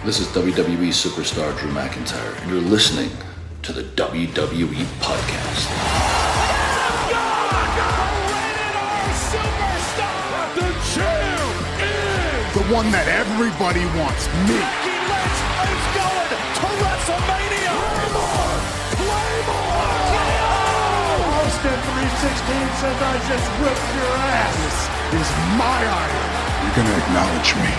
This is WWE superstar Drew McIntyre, and you're listening to the WWE Podcast. The champ is the one that everybody wants, me. Becky Lynch is going to WrestleMania. Claymore! Austin 316 says I just whipped your ass. This is my idol. You're gonna acknowledge me.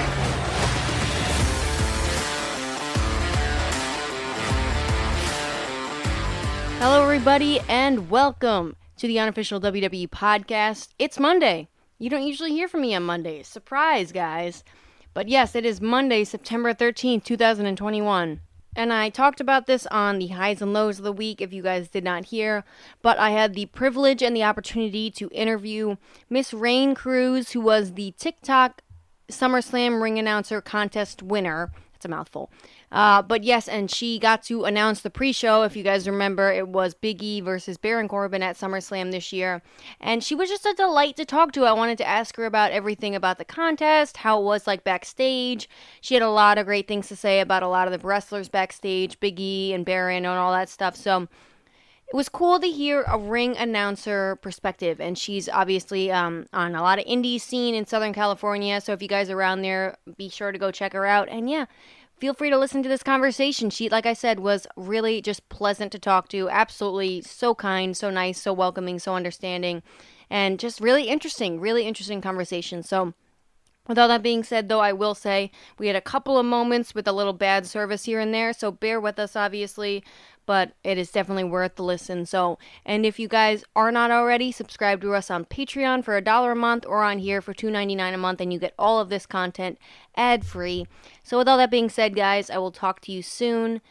Hello, everybody, and welcome to the unofficial WWE podcast. It's Monday. You don't usually hear from me on Mondays. Surprise, guys. But yes, it is Monday, September 13th, 2021. And I talked about this on the highs and lows of the week, if you guys did not hear. But I had the privilege and the opportunity to interview Miss Raine Cruz, who was the TikTok SummerSlam Ring Announcer Contest winner. That's a mouthful. But yes, and she got to announce the pre-show. If you guys remember, it was Big E versus Baron Corbin at SummerSlam this year. And she was just a delight to talk to. I wanted to ask her about everything about the contest, how it was like backstage. She had a lot of great things to say about a lot of the wrestlers backstage, Big E and Baron and all that stuff. So it was cool to hear a ring announcer perspective. And she's obviously on a lot of indie scene in Southern California. So if you guys are around there, be sure to go check her out. And yeah, feel free to listen to this conversation. She, like I said, was really just pleasant to talk to. Absolutely so kind, so nice, so welcoming, so understanding. And just really interesting conversation. So with all that being said, though, I will say we had a couple of moments with a little bad service here and there. So bear with us, obviously. But it is definitely worth the listen. So, and if you guys are not already, subscribe to us on Patreon for $1 a month or on here for $2.99 a month, and you get all of this content ad-free. So with all that being said, guys, I will talk to you soon.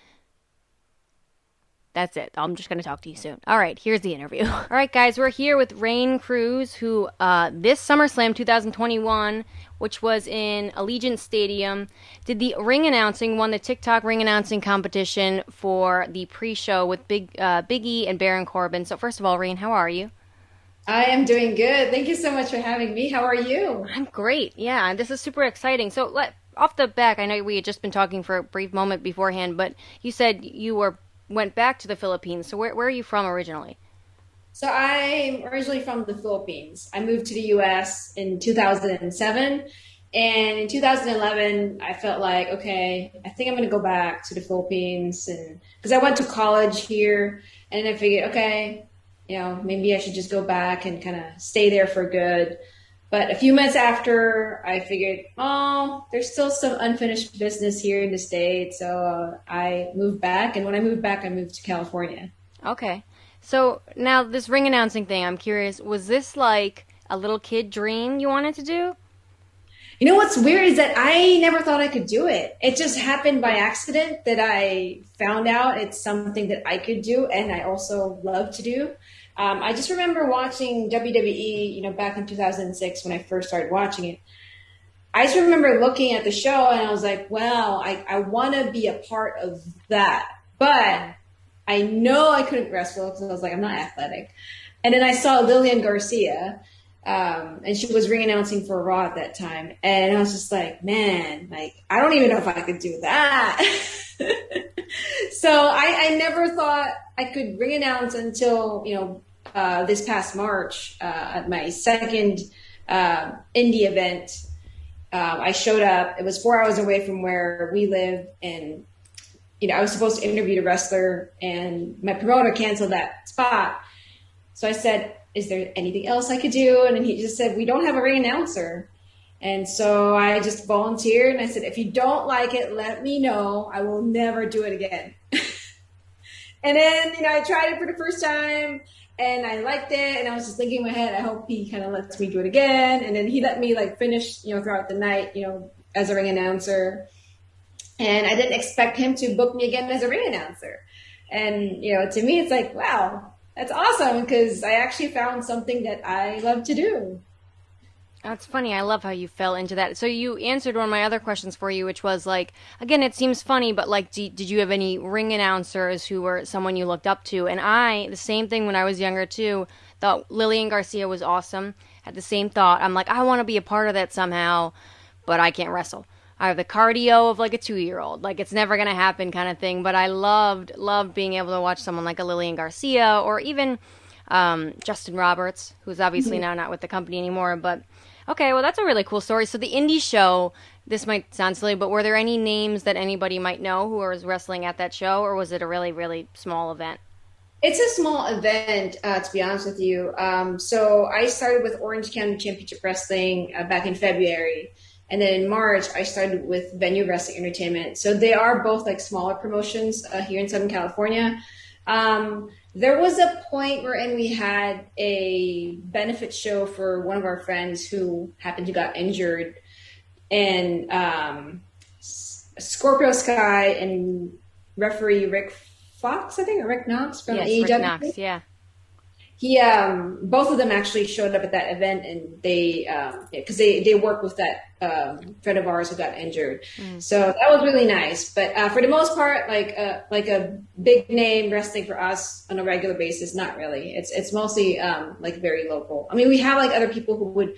That's it. I'm just going to talk to you soon. All right, here's the interview. All right, guys, we're here with Raine Cruz, who this SummerSlam 2021, which was in Allegiant Stadium, did the ring announcing, won the TikTok ring announcing competition for the pre-show with Big E and Baron Corbin. So first of all, Raine, how are you? I am doing good. Thank you so much for having me. How are you? I'm great. Yeah, this is super exciting. So off the back, I know we had just been talking for a brief moment beforehand, but you said you went back to the Philippines. So where are you from originally? So I'm originally from the Philippines. I moved to the U.S. in 2007. And in 2011, I felt like, okay, I think I'm going to go back to the Philippines. And because I went to college here, and I figured, okay, maybe I should just go back and kind of stay there for good. But a few months after, I figured, there's still some unfinished business here in the States. So I moved back. And when I moved back, I moved to California. Okay. So now this ring announcing thing, I'm curious, was this like a little kid dream you wanted to do? You know what's weird is that I never thought I could do it. It just happened by accident that I found out it's something that I could do and I also love to do. I just remember watching WWE, back in 2006 when I first started watching it. I just remember looking at the show and I was like, wow, I want to be a part of that. But I know I couldn't wrestle because I was like, I'm not athletic. And then I saw Lillian Garcia, and she was ring announcing for Raw at that time. And I was just like, man, I don't even know if I could do that. So I never thought I could ring announce until, this past March at my second indie event. I showed up. It was 4 hours away from where we live, and I was supposed to interview the wrestler, and my promoter canceled that spot. So I said, is there anything else I could do? And then he just said, we don't have a ring announcer. And so I just volunteered, and I said, if you don't like it, let me know. I will never do it again. And then, I tried it for the first time, and I liked it, and I was just thinking in my head, I hope he kind of lets me do it again. And then he let me finish, throughout the night, as a ring announcer. And I didn't expect him to book me again as a ring announcer. And, to me, it's like, wow, that's awesome because I actually found something that I love to do. That's funny. I love how you fell into that. So you answered one of my other questions for you, which was again, it seems funny, but did you have any ring announcers who were someone you looked up to? And the same thing when I was younger too, thought Lillian Garcia was awesome. Had the same thought. I'm like, I want to be a part of that somehow, but I can't wrestle. I have the cardio of like a 2-year-old. Like it's never going to happen kind of thing. But I loved being able to watch someone like a Lillian Garcia or even Justin Roberts, who's obviously now not with the company anymore. But okay, well, that's a really cool story. So the indie show, this might sound silly, but were there any names that anybody might know who was wrestling at that show, or was it a really, really small event? It's a small event, to be honest with you. So I started with Orange County Championship Wrestling back in February. And then in March, I started with Venue Wrestling Entertainment. So they are both like smaller promotions here in Southern California. There was a point wherein we had a benefit show for one of our friends who happened to got injured. And Scorpio Sky and referee Rick Fox, I think, or Rick Knox from AEW. Rick Knox, yeah. He, both of them actually showed up at that event, and they, because they work with that friend of ours who got injured. So that was really nice. But for the most part, like a big name wrestling for us on a regular basis, not really. It's mostly like very local. I mean, we have like other people who would,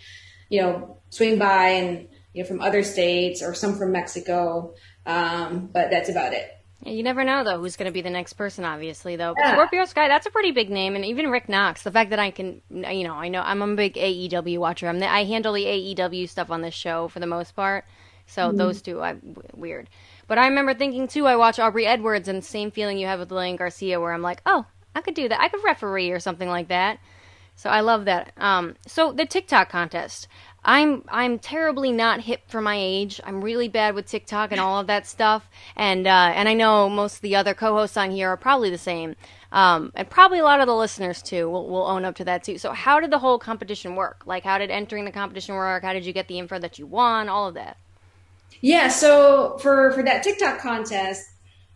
swing by and from other states or some from Mexico, but that's about it. Yeah, you never know, though, who's going to be the next person, obviously, though. But Scorpio Sky, that's a pretty big name. And even Rick Knox, the fact that I can, I know I'm a big AEW watcher. I handle the AEW stuff on this show for the most part. So those two, weird. But I remember thinking, too, I watch Aubrey Edwards, and the same feeling you have with Lillian Garcia, where I'm like, oh, I could do that. I could referee or something like that. So I love that. So the TikTok contest. I'm terribly not hip for my age. I'm really bad with TikTok and all of that stuff. And I know most of the other co-hosts on here are probably the same. And probably a lot of the listeners too will own up to that too. So how did the whole competition work? Like how did entering the competition work? How did you get the info that you won? All of that. Yeah. So for that TikTok contest,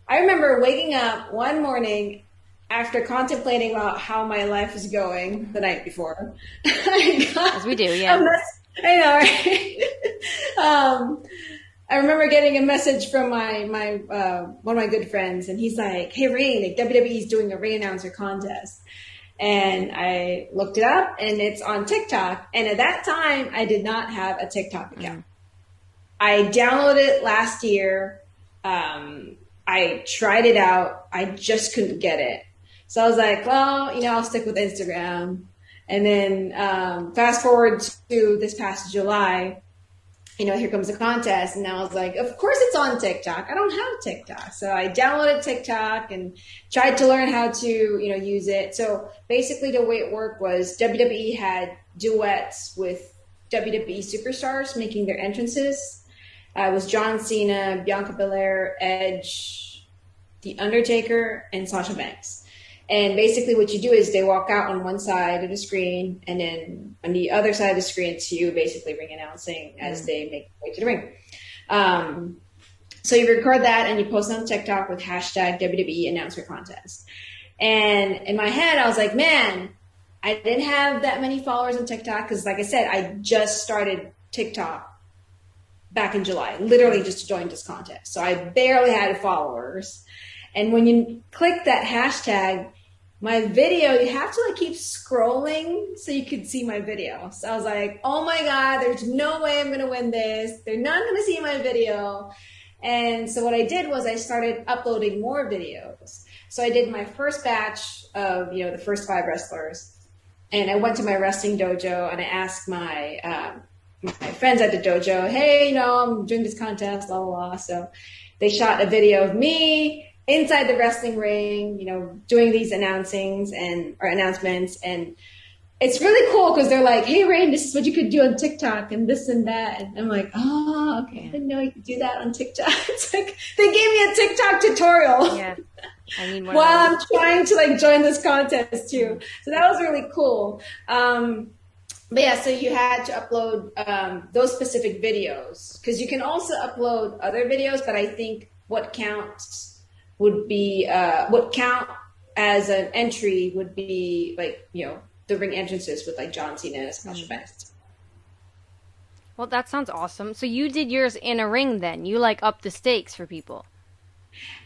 I remember waking up one morning after contemplating about how my life was going the night before. As we do, yeah. I know, right? I remember getting a message from my one of my good friends, and he's like, "Hey, Raine, WWE's doing a Ring Announcer Contest." And I looked it up, and it's on TikTok. And at that time, I did not have a TikTok account. I downloaded it last year. I tried it out. I just couldn't get it. So I was like, well, I'll stick with Instagram. And then fast forward to this past July, here comes the contest. And I was like, of course it's on TikTok. I don't have TikTok. So I downloaded TikTok and tried to learn how to, use it. So basically the way it worked was WWE had duets with WWE superstars making their entrances. It was John Cena, Bianca Belair, Edge, The Undertaker, and Sasha Banks. And basically what you do is they walk out on one side of the screen, and then on the other side of the screen, it's you basically ring announcing as they make their way to the ring. So you record that and you post it on TikTok with hashtag WWE Announcer Contest. And in my head, I was like, man, I didn't have that many followers on TikTok because, like I said, I just started TikTok back in July, literally just joined this contest. So I barely had followers. And when you click that hashtag, my video, you have to keep scrolling so you could see my video. So I was like, oh my God, there's no way I'm going to win this. They're not going to see my video. And so what I did was I started uploading more videos. So I did my first batch of, the first 5 wrestlers. And I went to my wrestling dojo and I asked my friends at the dojo, hey, I'm doing this contest, blah, blah, blah. So they shot a video of me inside the wrestling ring, doing these announcements, and it's really cool because they're like, hey, Raine, this is what you could do on TikTok and this and that. And I'm like, oh, okay. I didn't know you could do that on TikTok. It's like they gave me a TikTok tutorial. Yeah. I need one while I'm trying to join this contest too. So that was really cool. But yeah, so you had to upload those specific videos because you can also upload other videos, but I think what counts would be what count as an entry would be the ring entrances with John Cena and Sasha Banks. Well, that sounds awesome. So you did yours in a ring then? You upped the stakes for people?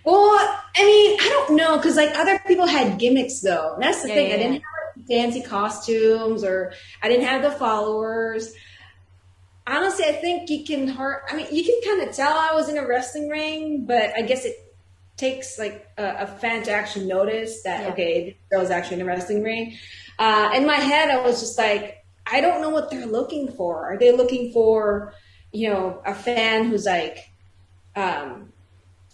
Well, I mean, I don't know because other people had gimmicks though. And that's the thing. I didn't have fancy costumes or I didn't have the followers. honestly, I think you can kind of tell I was in a wrestling ring, but I guess it takes like a fan to actually notice that, okay, this girl is actually in a wrestling ring. In my head, I was just like, I don't know what they're looking for. Are they looking for, a fan who's like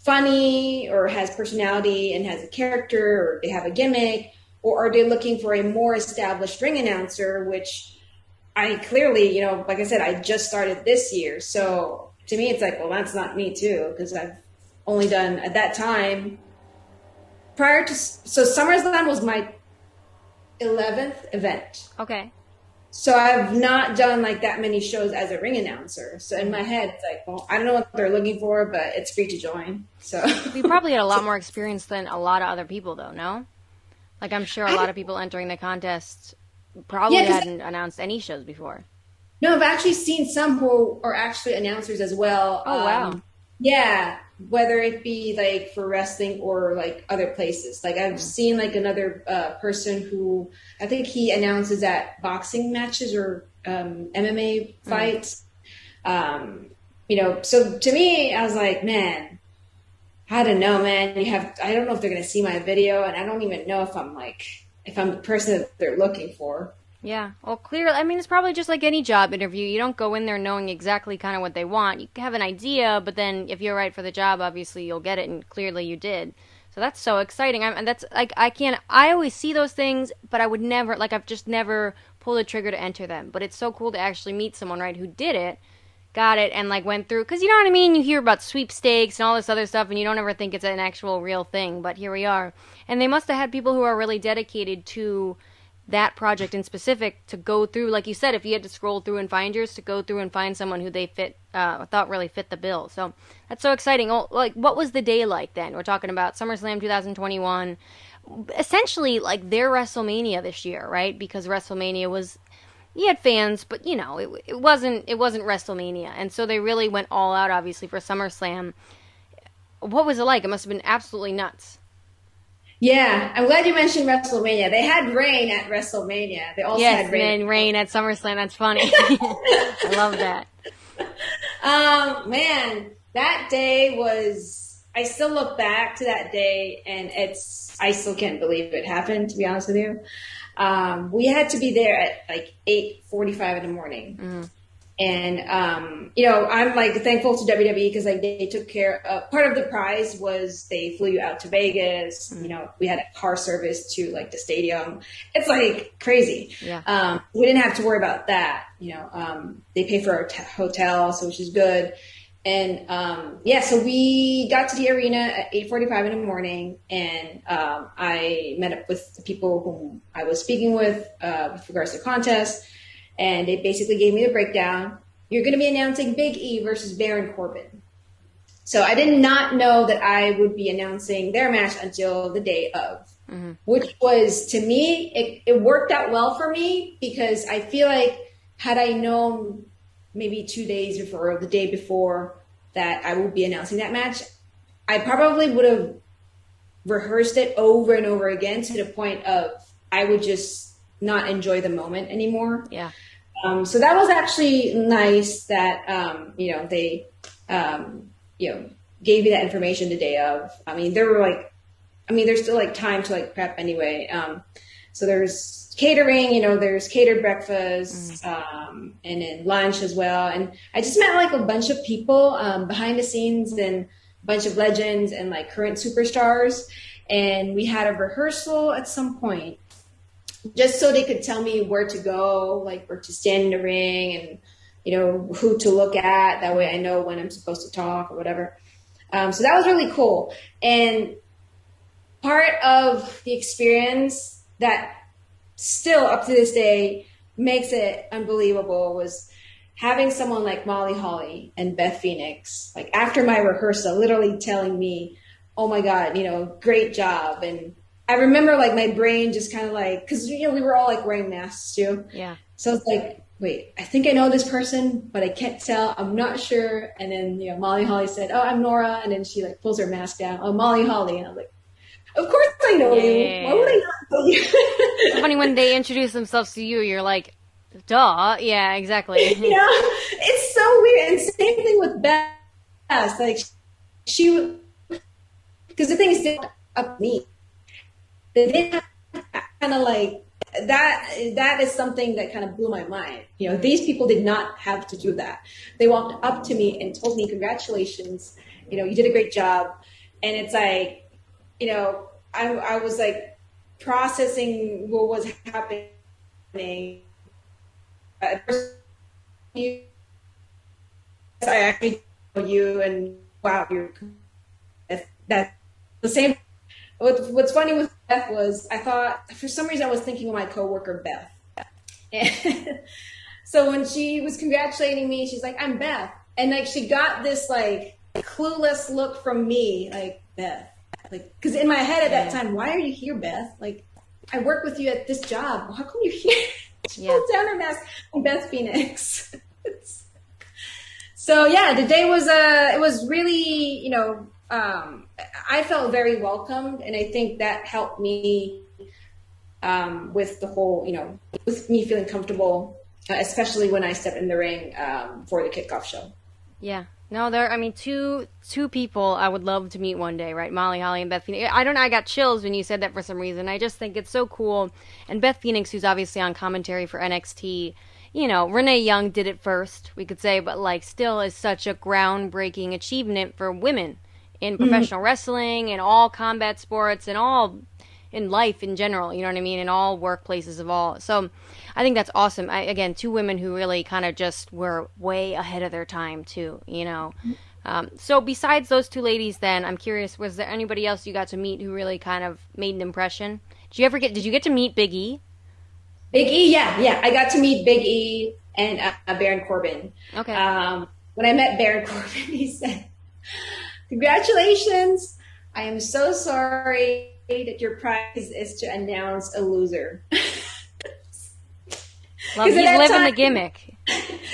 funny or has personality and has a character, or they have a gimmick, or are they looking for a more established ring announcer, which I clearly, like I said, I just started this year. So to me, it's like, well, that's not me too, because I've only done at that time so SummerSlam was my 11th event. Okay. So I've not done like that many shows as a ring announcer. So in my head, it's like, well, I don't know what they're looking for, but it's free to join. So you probably had a lot more experience than a lot of other people, though, no? Like, I'm sure a lot of people entering the contest probably hadn't announced any shows before. No, I've actually seen some who are actually announcers as well. Oh, wow. Yeah, whether it be like for wrestling or like other places. Like I've seen like another person who I think he announces at boxing matches or MMA fights. So to me, I was like, man, I don't know, man. I don't know if they're gonna see my video, and I don't even know if I'm the person that they're looking for. Yeah, well, clearly, I mean, it's probably just like any job interview. You don't go in there knowing exactly kind of what they want. You have an idea, but then if you're right for the job, obviously you'll get it, and clearly you did. So that's so exciting. And that's like, I always see those things, but I would never, like, I've just never pulled the trigger to enter them. But it's so cool to actually meet someone, right, who did it, got it, and like went through, because you know what I mean? You hear about sweepstakes and all this other stuff, and you don't ever think it's an actual real thing, but here we are. And they must have had people who are really dedicated to that project in specific to go through, like you said, if you had to scroll through and find yours, to go through and find someone who they thought really fit the bill. So that's so exciting. Well, like, what was the day like then? We're talking about SummerSlam 2021, essentially like their WrestleMania this year, right? Because WrestleMania was, you had fans, but it wasn't WrestleMania, and so they really went all out, obviously, for SummerSlam. What was it like? It must have been absolutely nuts. Yeah, I'm glad you mentioned WrestleMania. They had Raine at WrestleMania. They also had Raine at SummerSlam. That's funny. I love that. Man, that day was, I still look back to that day, and I still can't believe it happened, to be honest with you. We had to be there at like 8:45 in the morning. Mm-hmm. And, I'm like thankful to WWE because like they took care of, part of the prize was they flew you out to Vegas. Mm-hmm. We had a car service to like the stadium. It's like crazy. Yeah. We didn't have to worry about that. They pay for our hotel, so which is good. And, so we got to the arena at 8:45 in the morning, and, I met up with the people whom I was speaking with regards to the contest. And they basically gave me the breakdown. You're going to be announcing Big E versus Baron Corbin. So I did not know that I would be announcing their match until the day of, which was, to me, it worked out well for me because I feel like had I known maybe 2 days before or the day before that I would be announcing that match, I probably would have rehearsed it over and over again to the point of I would just not enjoy the moment anymore. Yeah. So that was actually nice that, they, gave me that information the day of. I mean, there's still like time to like prep anyway. So there's catering, there's catered breakfast, and then lunch as well. And I just met like a bunch of people, behind the scenes and a bunch of legends and like current superstars. And we had a rehearsal at some point, just so they could tell me where to go, like where to stand in the ring and, who to look at. That way I know when I'm supposed to talk or whatever. So that was really cool. And part of the experience that still up to this day makes it unbelievable was having someone like Molly Holly and Beth Phoenix, like after my rehearsal, literally telling me, oh my God, great job. And I remember like my brain just kind of like, cause we were all like wearing masks too. Yeah. So it's like, wait, I think I know this person, but I can't tell. I'm not sure. And then, Molly Holly said, oh, I'm Nora. And then she like pulls her mask down. Oh, Molly Holly. And I'm like, of course I know you. Why would I not know you? It's funny when they introduce themselves to you, you're like, Duh. Yeah, exactly. It's so weird. And same thing with Beth. Like she, because the thing is, they up me. They didn't kind of like that. That is something that kind of blew my mind. These people did not have to do that. They walked up to me and told me, "Congratulations, you did a great job." And it's like, I was like processing what was happening. I actually know you, and wow, that's the same. What's funny with Beth was I thought for some reason I was thinking of my coworker Beth. And so when she was congratulating me, she's like, "I'm Beth," and like she got this like clueless look from me, like, Beth, like, because in my head at that time, why are you here, Beth? Like, I work with you at this job. How come you're here? She pulled down her mask. I'm Beth Phoenix. So yeah, the day was it was really, I felt very welcomed, and I think that helped me with the whole, with me feeling comfortable, especially when I stepped in the ring for the kickoff show. Yeah. No, two people I would love to meet one day, right? Molly Holly and Beth Phoenix. I don't know, I got chills when you said that for some reason. I just think it's so cool. And Beth Phoenix, who's obviously on commentary for NXT, Renee Young did it first, we could say, but like still is such a groundbreaking achievement for women in professional wrestling and all combat sports and all in life in general, you know what I mean, in all workplaces of all. So I think that's awesome. Again, two women who really kind of just were way ahead of their time too, So besides those two ladies then, I'm curious, was there anybody else you got to meet who really kind of made an impression? Did you get to meet Big E? Big E, yeah. I got to meet Big E and Baron Corbin. Okay. When I met Baron Corbin, he said, "Congratulations. I am so sorry that your prize is to announce a loser." Well, he's living the gimmick.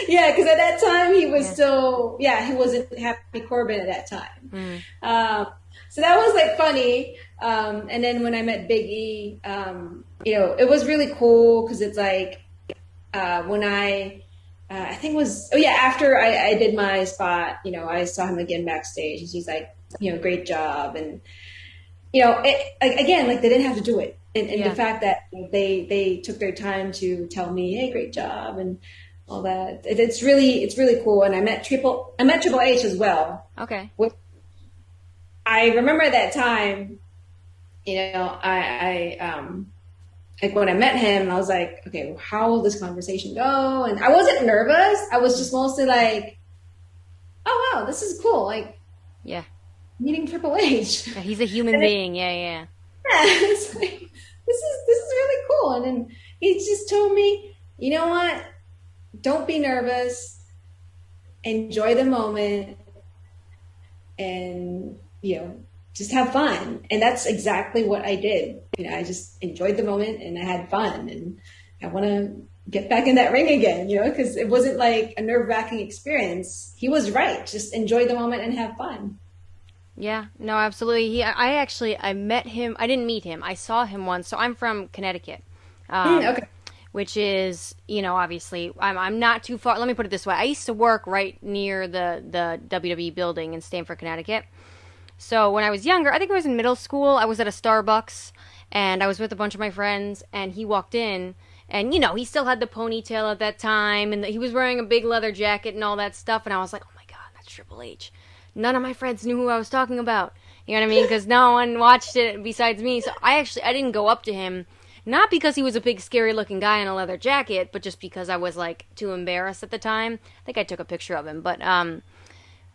Yeah, because at that time he was still, he wasn't Happy Corbin at that time. So that was like funny. And then when I met Big E, it was really cool because it's like when I think it was, after I did my spot, I saw him again backstage and he's like, great job. And, again, like they didn't have to do it. And the fact that they took their time to tell me, "Hey, great job," and all that. It's really cool. And I met Triple H as well. Okay. I remember at that time, I like when I met him, I was like, okay, how will this conversation go? And I wasn't nervous. I was just mostly like, oh wow, this is cool. Like, meeting Triple H. Yeah, he's a human being. Yeah. It's like, this is really cool. And then he just told me, you know what? Don't be nervous. Enjoy the moment. And, just have fun. And that's exactly what I did. I just enjoyed the moment and I had fun. And I want to get back in that ring again, because it wasn't like a nerve-wracking experience. He was right. Just enjoy the moment and have fun. Yeah, no, absolutely. I met him. I didn't meet him. I saw him once. So I'm from Connecticut. Okay. Which is, obviously, I'm not too far. Let me put it this way. I used to work right near the WWE building in Stamford, Connecticut. So when I was younger, I think I was in middle school, I was at a Starbucks, and I was with a bunch of my friends, and he walked in, and, he still had the ponytail at that time, and he was wearing a big leather jacket and all that stuff, and I was like, oh my God, that's Triple H. None of my friends knew who I was talking about. You know what I mean? Because no one watched it besides me. So I didn't go up to him, not because he was a big, scary-looking guy in a leather jacket, but just because I was, like, too embarrassed at the time. I think I took a picture of him,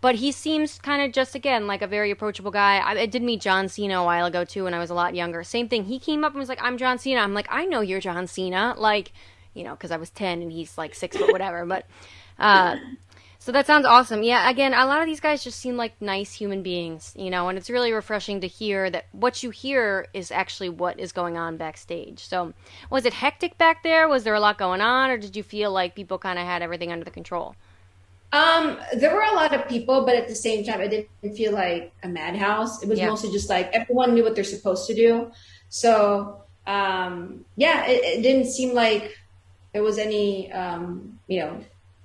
but he seems kind of just, again, like a very approachable guy. I did meet John Cena a while ago, too, when I was a lot younger. Same thing. He came up and was like, "I'm John Cena." I'm like, "I know you're John Cena." Like, because I was 10 and he's, like, 6 foot whatever. But, so that sounds awesome. Yeah, again, a lot of these guys just seem like nice human beings, and it's really refreshing to hear that what you hear is actually what is going on backstage. So, was it hectic back there? Was there a lot going on? Or did you feel like people kind of had everything under the control? There were a lot of people, but at the same time, it didn't feel like a madhouse. It was mostly just like everyone knew what they're supposed to do. So, it didn't seem like there was any,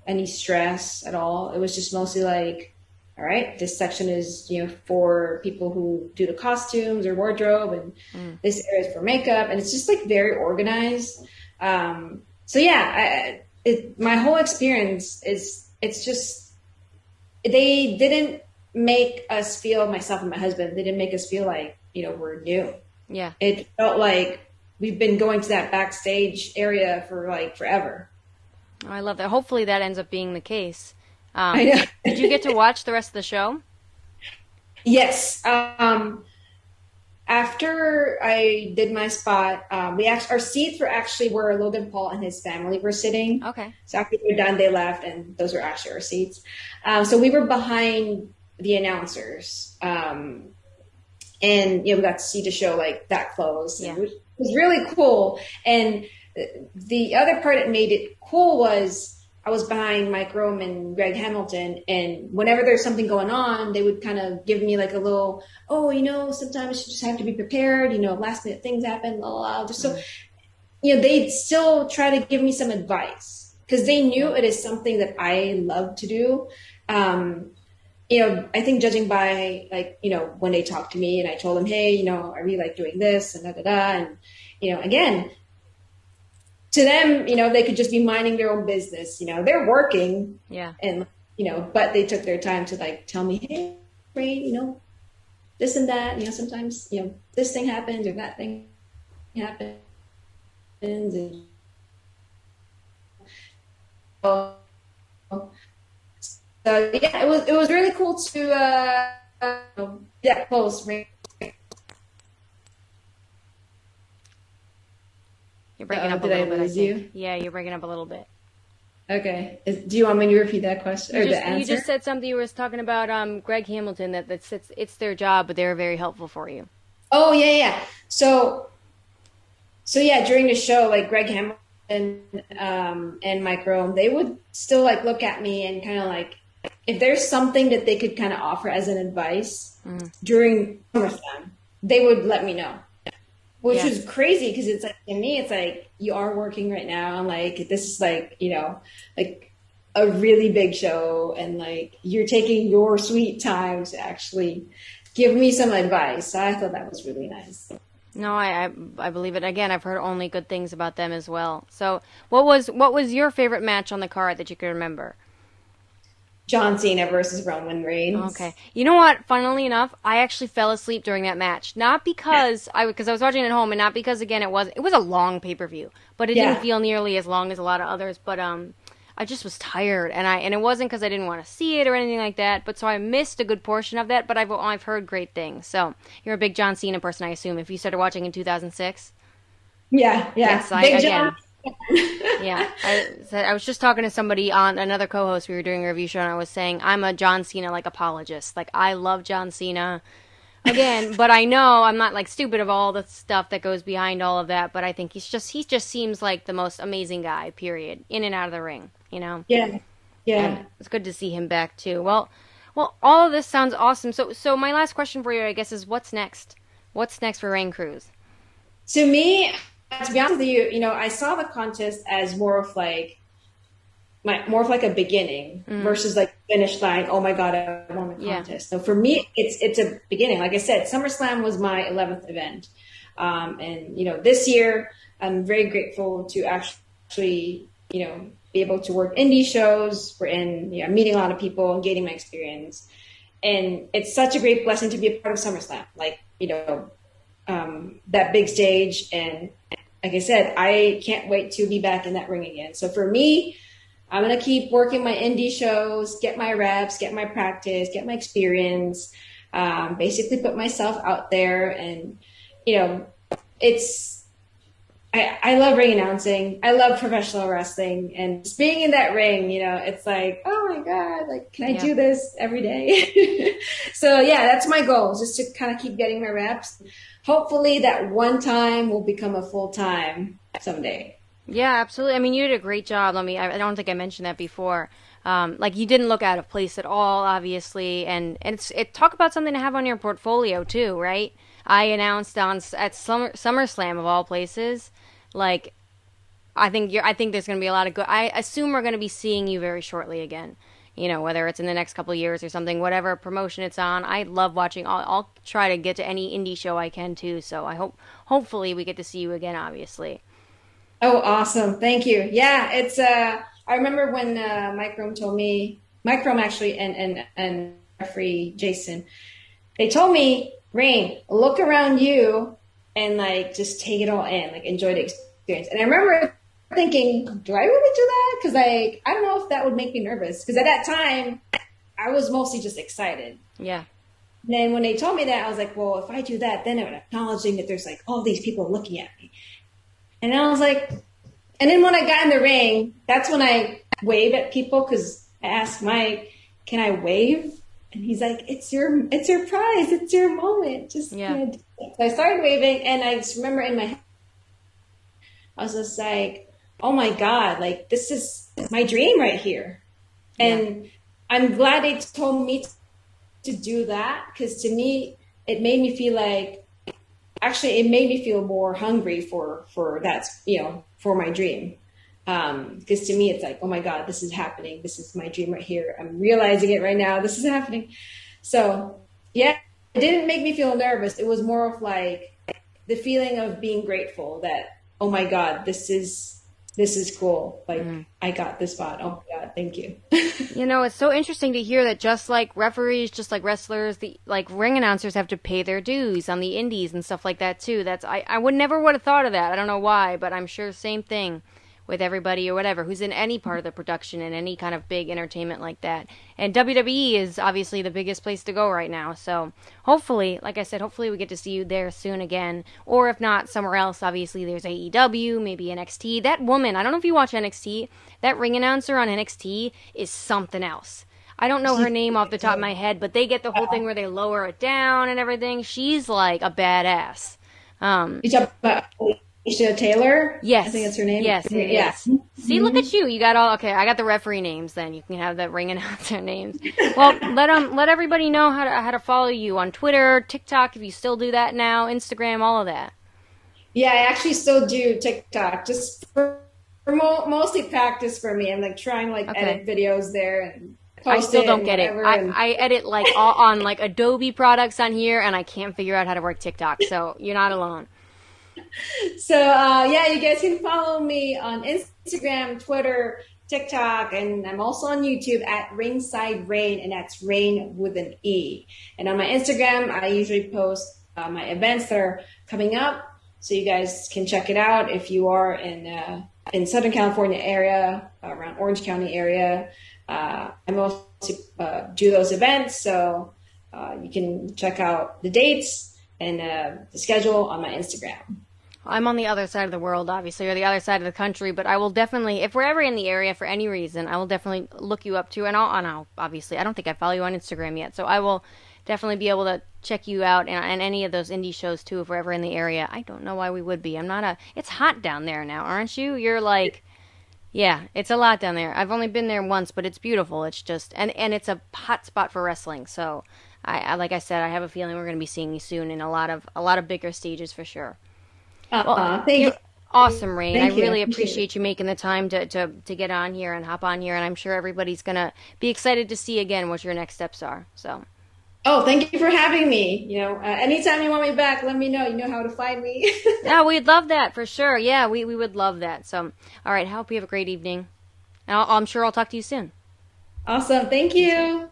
any stress at all. It was just mostly like, all right, this section is, for people who do the costumes or wardrobe, and this area is for makeup. And it's just like very organized. So yeah, my whole experience it's just, they didn't make us feel, myself and my husband, they didn't make us feel like, we're new. Yeah. It felt like we've been going to that backstage area for like forever. Oh, I love that. Hopefully that ends up being the case. I know. Did you get to watch the rest of the show? Yes. After I did my spot, our seats were actually where Logan Paul and his family were sitting. Okay. So after they were done, they left, and those were actually our seats. So we were behind the announcers, and we got to see the show like that close. Yeah. It was really cool. And the other part that made it cool was I was behind Mike Rome and Greg Hamilton, and whenever there's something going on, they would kind of give me like a little, sometimes you just have to be prepared, last minute things happen, blah, blah, blah. Just so, they'd still try to give me some advice because they knew it is something that I love to do. I think judging by like, when they talked to me and I told them, hey, I really like doing this and and, again, to them, they could just be minding their own business. They're working. Yeah. And, but they took their time to like tell me, hey, Raine, this and that. Sometimes, this thing happens or that thing happens. And, so yeah, it was really cool to get close. You're breaking up a Did I little bit. lose you? Yeah, you're breaking up a little bit. Okay. Do you want me to repeat that question or the answer? You just said something. You were talking about Greg Hamilton that it's their job, but they were very helpful for you. Oh yeah. So yeah, during the show, like Greg Hamilton and Mike Rome, they would still like look at me and kind of like, if there's something that they could kind of offer as an advice during SummerSlam, they would let me know. Which was crazy because it's like, to me, it's like, you are working right now. And like, this is like, like a really big show. And like, you're taking your sweet time to actually give me some advice. So I thought that was really nice. No, I believe it. Again, I've heard only good things about them as well. So what was your favorite match on the card that you could remember? John Cena versus Roman Reigns. Okay. You know what? Funnily enough, I actually fell asleep during that match. Not because I was watching it at home, and not because again it was a long pay-per-view, but it didn't feel nearly as long as a lot of others. But I just was tired, and it wasn't because I didn't want to see it or anything like that. But so I missed a good portion of that. But I've heard great things. So you're a big John Cena person, I assume, if you started watching in 2006. Yeah. Yes, Big John. Yeah, I was just talking to somebody on another co-host. We were doing a review show, and I was saying I'm a John Cena apologist. Like, I love John Cena, again, but I know I'm not like stupid of all the stuff that goes behind all of that. But I think he just seems like the most amazing guy. Period. In and out of the ring, Yeah. And it's good to see him back too. Well, all of this sounds awesome. So my last question for you, I guess, is what's next? What's next for Raine Cruz? To me, to be honest with you, I saw the contest as more of like a beginning versus like finish line. Oh my God, I won the contest. So for me, it's a beginning. Like I said, SummerSlam was my 11th event. And this year I'm very grateful to actually, be able to work indie shows. I'm meeting a lot of people and gaining my experience. And it's such a great blessing to be a part of SummerSlam. Like, that big stage. And like I said, I can't wait to be back in that ring again. So for me, I'm going to keep working my indie shows, get my reps, get my practice, get my experience, basically put myself out there. And, I love ring announcing. I love professional wrestling, and just being in that ring, it's like, oh my God, like, can I do this every day? So yeah, that's my goal, just to kind of keep getting my reps. Hopefully that one time will become a full time someday. Yeah, absolutely. I mean, you did a great job. I don't think I mentioned that before. Like, you didn't look out of place at all, obviously, and talk about something to have on your portfolio too, right? I announced at SummerSlam of all places, like, I think there's going to be a lot of good. I assume we're going to be seeing you very shortly again. You know, whether it's in the next couple of years or something, whatever promotion it's on. I love watching. I'll try to get to any indie show I can too. So hopefully we get to see you again. Obviously. Oh, awesome! Thank you. Yeah, it's. I remember when Mike Rome actually, and referee Jason, they told me, Raine, look around you and like just take it all in, like enjoy the experience. And I remember thinking, do I really do that? Because I don't know if that would make me nervous. Because at that time, I was mostly just excited. Yeah. And then when they told me that, I was like, well, if I do that, then I'm acknowledging that there's like all these people looking at me. And I was like, and then when I got in the ring, that's when I wave at people because I asked Mike, can I wave? And he's like, it's your prize. It's your moment. Just yeah. So I started waving, and I just remember in my head, I was just like, oh my God, like this is my dream right here. And I'm glad they told me to do that, because to me, it made me feel like, actually, it made me feel more hungry for that, for my dream. Because to me, it's like, oh my God, this is happening. This is my dream right here. I'm realizing it right now. This is happening. So yeah, it didn't make me feel nervous. It was more of like the feeling of being grateful that, oh my God, this is cool. Like I got this spot. Oh my God, thank you. You know, it's so interesting to hear that just like referees, just like wrestlers, like ring announcers have to pay their dues on the indies and stuff like that too. I would have thought of that. I don't know why, but I'm sure same thing with everybody or whatever who's in any part of the production in any kind of big entertainment like that. And WWE is obviously the biggest place to go right now. So hopefully, like I said, hopefully we get to see you there soon again. Or if not, somewhere else. Obviously there's AEW, maybe NXT. That woman, I don't know if you watch NXT, that ring announcer on NXT is something else. I don't know her name off the top of my head, but they get the whole thing where they lower it down and everything. She's like a badass. You talk about Alicia Taylor? Yes. I think that's her name. Yes. Yes. See, look at you. You got all, okay, I got the referee names then. You can have the ring announcer names. Well, let everybody know how to follow you on Twitter, TikTok, if you still do that now, Instagram, all of that. Yeah, I actually still do TikTok, just for mostly practice for me. I'm like trying to edit videos there and post I still don't get whatever, it. I edit on like Adobe products on here, and I can't figure out how to work TikTok. So you're not alone. So yeah, you guys can follow me on Instagram, Twitter, TikTok, and I'm also on YouTube at Ringside Raine, and that's Raine with an E. And on my Instagram, I usually post my events that are coming up, so you guys can check it out if you are in Southern California area, around Orange County area. I'm also do those events, so you can check out the dates and the schedule on my Instagram. I'm on the other side of the world, obviously, or the other side of the country, but I will definitely, if we're ever in the area for any reason, I will definitely look you up too, and I'll obviously, I don't think I follow you on Instagram yet, so I will definitely be able to check you out and any of those indie shows too if we're ever in the area. I don't know why we would be. It's hot down there now, aren't you? You're like, yeah, it's a lot down there. I've only been there once, but it's beautiful. It's just, and it's a hot spot for wrestling, so I like I said, I have a feeling we're going to be seeing you soon in a lot of bigger stages for sure. Well, thank you. Awesome, Raine. I Thank you. really appreciate you making the time to get on here and hop on here, and I'm sure everybody's going to be excited to see again what your next steps are. So. Oh, thank you for having me. Anytime you want me back, let me know. You know how to find me. Yeah, we'd love that for sure. Yeah, we would love that. So, all right, I hope you have a great evening. And I'm sure I'll talk to you soon. Awesome. Thank you.